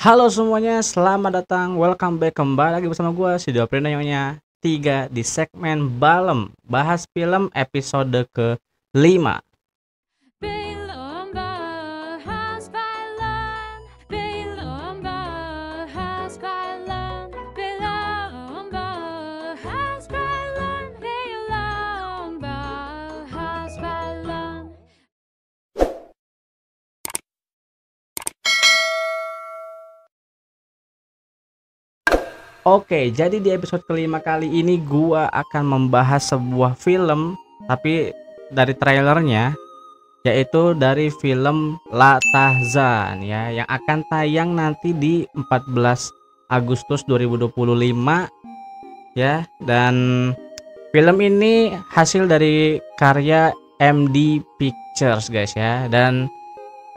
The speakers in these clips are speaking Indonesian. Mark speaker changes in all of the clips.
Speaker 1: Halo semuanya, selamat datang, welcome back kembali lagi bersama gue Sido Prina Nyonya 3 di segmen Balem, bahas film episode ke-5.
Speaker 2: Belum bahas film, belum bahas film, belum bahas film, belum bahas film.
Speaker 1: Oke, jadi di episode ke-5 kali ini gua akan membahas sebuah film, tapi dari trailernya, yaitu dari film La Tahzan ya, yang akan tayang nanti di 14 Agustus 2025 ya. Dan film ini hasil dari karya MD Pictures guys ya. Dan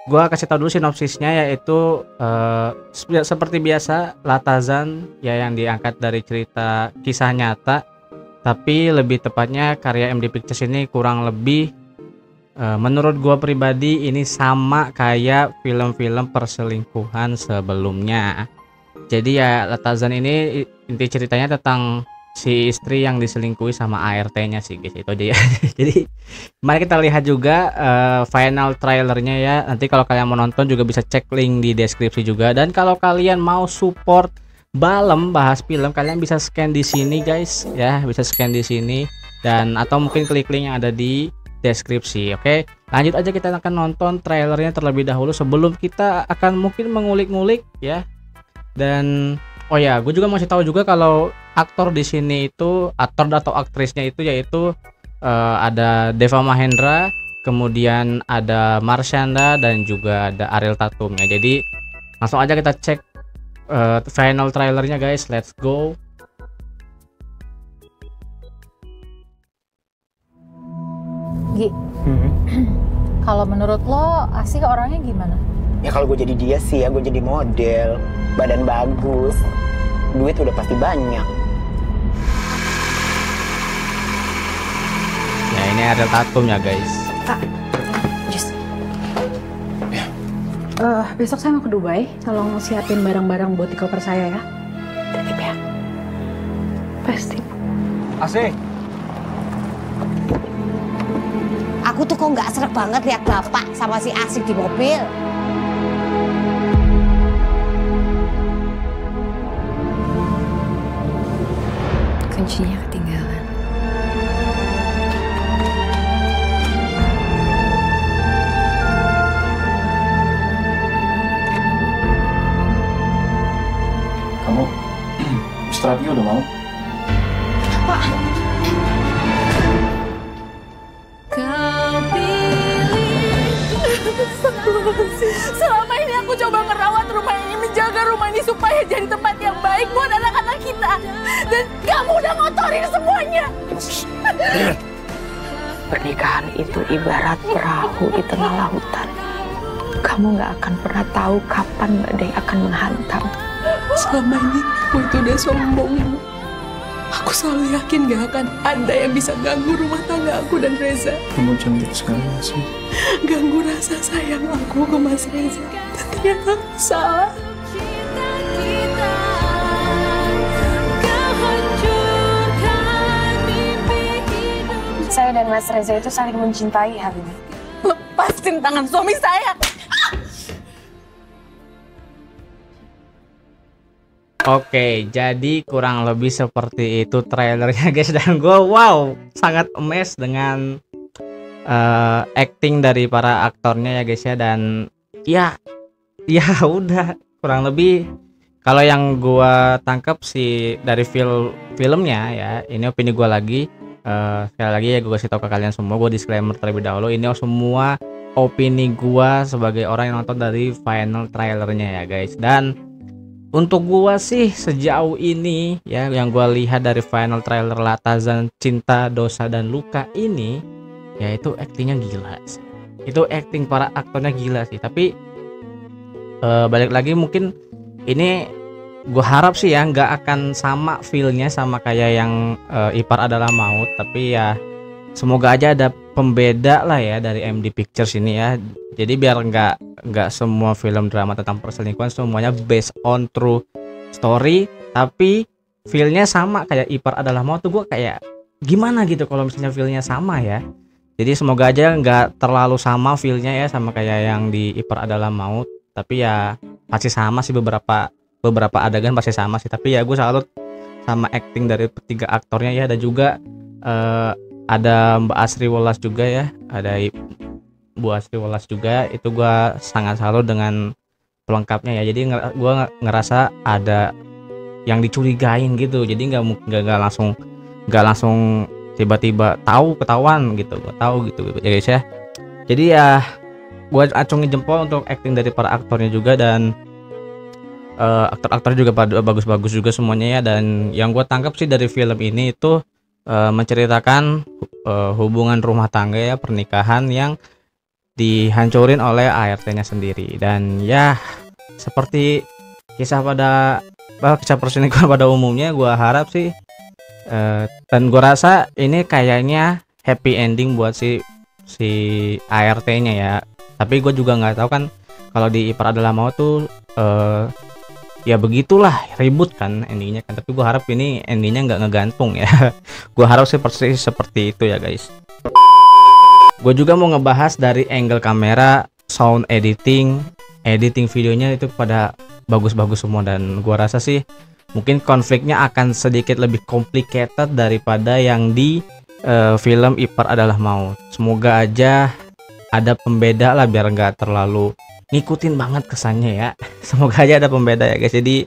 Speaker 1: gua kasih tahu dulu sinopsisnya, yaitu seperti biasa La Tahzan ya, yang diangkat dari cerita kisah nyata, tapi lebih tepatnya karya MD Pictures ini kurang lebih menurut gua pribadi ini sama kayak film-film perselingkuhan sebelumnya. Jadi ya La Tahzan ini inti ceritanya tentang si istri yang diselingkuhi sama ART-nya sih guys, itu aja ya. Jadi mari kita lihat juga final trailernya ya. Nanti kalau kalian mau nonton juga bisa cek link di deskripsi juga. Dan kalau kalian mau support Balem bahas film, kalian bisa scan di sini guys ya, bisa scan di sini, dan atau mungkin klik link yang ada di deskripsi. Oke, lanjut aja, kita akan nonton trailernya terlebih dahulu sebelum kita akan mungkin mengulik-ngulik ya. Dan oh ya, gue juga masih tahu juga kalau aktor di sini itu, aktor atau aktrisnya itu yaitu ada Deva Mahendra, kemudian ada Marshanda, dan juga ada Ariel Tatum ya. Jadi langsung aja kita cek final trailernya guys. Let's go.
Speaker 3: Gi, kalau menurut lo Asih orangnya gimana?
Speaker 4: Ya kalau gue jadi dia sih ya, gue jadi model, badan bagus, duit udah pasti banyak.
Speaker 1: Ya ini Ariel Tatum ya guys.
Speaker 3: Kak, Jus. Besok saya mau ke Dubai, tolong siapin barang-barang buat di koper saya ya. Titip ya. Pasti.
Speaker 5: Asik.
Speaker 6: Aku tuh kok nggak srek banget lihat bapak sama si Asik di mobil.
Speaker 3: Kuncinya ketinggalan.
Speaker 5: Kamu istirahatnya udah mau?
Speaker 2: Kau pilih.
Speaker 7: Selama ini aku coba ngerawat rumah ini, menjaga rumah ini supaya jadi tempat yang baik buat anak-anak kita. Dan kamu udah ngotorin semuanya.
Speaker 8: Pernikahan itu ibarat perahu di tengah lautan. Kamu gak akan pernah tahu kapan badai akan menghantam.
Speaker 7: Selama ini aku itu udah sombong, Bu. Aku selalu yakin gak akan ada yang bisa ganggu rumah tangga aku dan Reza.
Speaker 5: Kamu cantik sekali sih.
Speaker 7: Ganggu rasa sayang aku ke Mas Reza. Dan ternyata aku salah.
Speaker 2: Cinta kita, kau hancurkan mimpi hidup.
Speaker 3: Saya dan Mas Reza itu saling mencintai hari ini.
Speaker 7: Lepasin tangan suami saya.
Speaker 1: Oke, jadi kurang lebih seperti itu trailernya guys. Dan gue wow, sangat amazed dengan acting dari para aktornya ya guys ya. Dan ya udah kurang lebih kalau yang gue tangkap sih dari filmnya ya, ini opini gue lagi. Sekali lagi ya, gue kasih tahu ke kalian semua, gue disclaimer terlebih dahulu, ini semua opini gue sebagai orang yang nonton dari final trailernya ya guys. Dan untuk gua sih sejauh ini ya, yang gua lihat dari final trailer La Tahzan Cinta, Dosa, dan Luka ini, ya itu aktingnya gila sih. Itu acting para aktornya gila sih. Tapi balik lagi, mungkin ini gua harap sih ya nggak akan sama feelnya sama kayak yang Ipar Adalah Maut. Tapi ya semoga aja ada pembeda lah ya dari MD Pictures ini ya. Jadi biar nggak semua film drama tentang perselingkuhan semuanya based on true story, tapi feel-nya sama kayak Ipar Adalah Maut tuh gue kayak gimana gitu kalau misalnya feel-nya sama ya. Jadi semoga aja nggak terlalu sama feel-nya ya sama kayak yang di Ipar Adalah Maut, tapi ya pasti sama sih, beberapa adegan pasti sama sih. Tapi ya gue salut sama acting dari ketiga aktornya ya, dan juga ada Mbak Asri Welas juga ya, ada Bu Asri Welas juga, itu gua sangat salut dengan pelengkapnya ya. Jadi gua ngerasa ada yang dicurigain gitu, jadi nggak langsung tiba-tiba ketahuan gitu, gua tahu gitu ya guys ya. Jadi ya gua acungin jempol untuk acting dari para aktornya juga, dan aktor-aktor juga pada bagus-bagus juga semuanya ya. Dan yang gua tangkap sih dari film ini itu menceritakan hubungan rumah tangga ya, pernikahan yang dihancurin oleh ART-nya sendiri. Dan ya seperti kisah perselingkuhan pada umumnya, gua harap sih dan gua rasa ini kayaknya happy ending buat si ART-nya ya. Tapi gue juga nggak tahu kan kalau di Ipar Adalah Maut tuh ya begitulah, ribut kan endingnya kan. Tapi gue harap ini endingnya nggak ngegantung ya. Gue harap sih persis seperti itu ya guys. Gue juga mau ngebahas dari angle kamera, sound editing videonya itu pada bagus-bagus semua. Dan gue rasa sih mungkin konfliknya akan sedikit lebih complicated daripada yang di film Ipar Adalah Maut. Semoga aja ada pembeda lah biar nggak terlalu ngikutin banget kesannya ya. Semoga aja ada pembeda ya guys. Jadi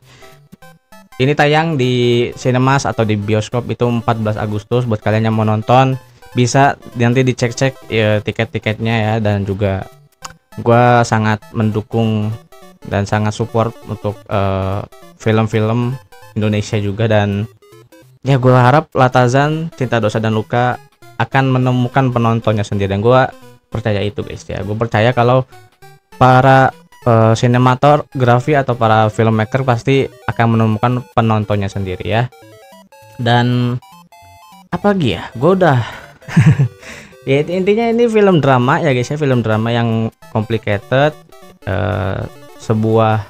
Speaker 1: ini tayang di Cinemas atau di bioskop itu 14 Agustus. Buat kalian yang mau nonton bisa nanti dicek-cek ya, tiket-tiketnya ya. Dan juga gua sangat mendukung dan sangat support untuk film-film Indonesia juga. Dan ya gua harap Latazan Cinta Dosa dan Luka akan menemukan penontonnya sendiri, dan gua percaya itu guys ya. Gue percaya kalau para sinematografi atau para filmmaker pasti akan menemukan penontonnya sendiri ya. Dan apa lagi ya, gue udah ya intinya ini film drama ya guys ya, film drama yang complicated, sebuah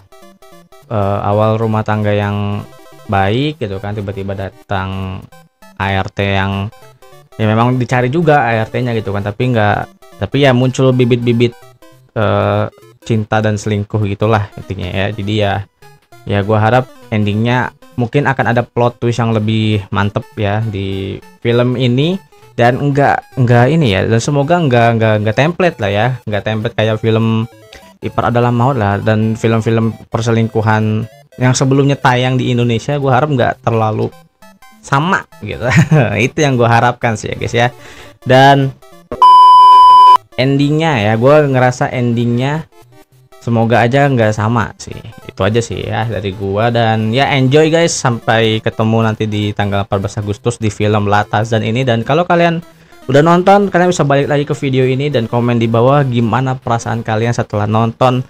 Speaker 1: awal rumah tangga yang baik gitu kan, tiba-tiba datang ART yang ya memang dicari juga ART-nya gitu kan, tapi ya muncul bibit-bibit cinta dan selingkuh gitulah intinya ya. Jadi ya gue harap endingnya mungkin akan ada plot twist yang lebih mantep ya di film ini, dan enggak ini ya, dan semoga enggak template lah ya, enggak template kayak film Ipar Adalah Maut lah, dan film-film perselingkuhan yang sebelumnya tayang di Indonesia. Gue harap enggak terlalu sama gitu. Itu yang gue harapkan sih ya guys ya. Dan endingnya ya, gue ngerasa endingnya semoga aja nggak sama sih. Itu aja sih ya dari gua. Dan ya enjoy guys, sampai ketemu nanti di tanggal 14 Agustus di film Latazan ini. Dan kalau kalian udah nonton, kalian bisa balik lagi ke video ini dan komen di bawah gimana perasaan kalian setelah nonton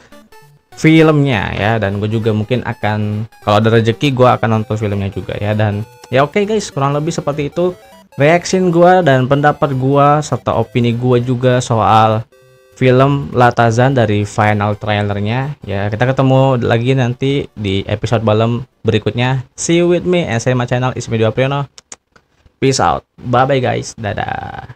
Speaker 1: filmnya ya. Dan gue juga mungkin akan, kalau ada rezeki gue akan nonton filmnya juga ya. Dan ya oke guys, kurang lebih seperti itu reaction gua dan pendapat gua serta opini gua juga soal film Latazan dari final trailernya ya. Kita ketemu lagi nanti di episode malam berikutnya. See you with me and say my channel is Medio Apriano. Peace out, bye bye guys, dadah.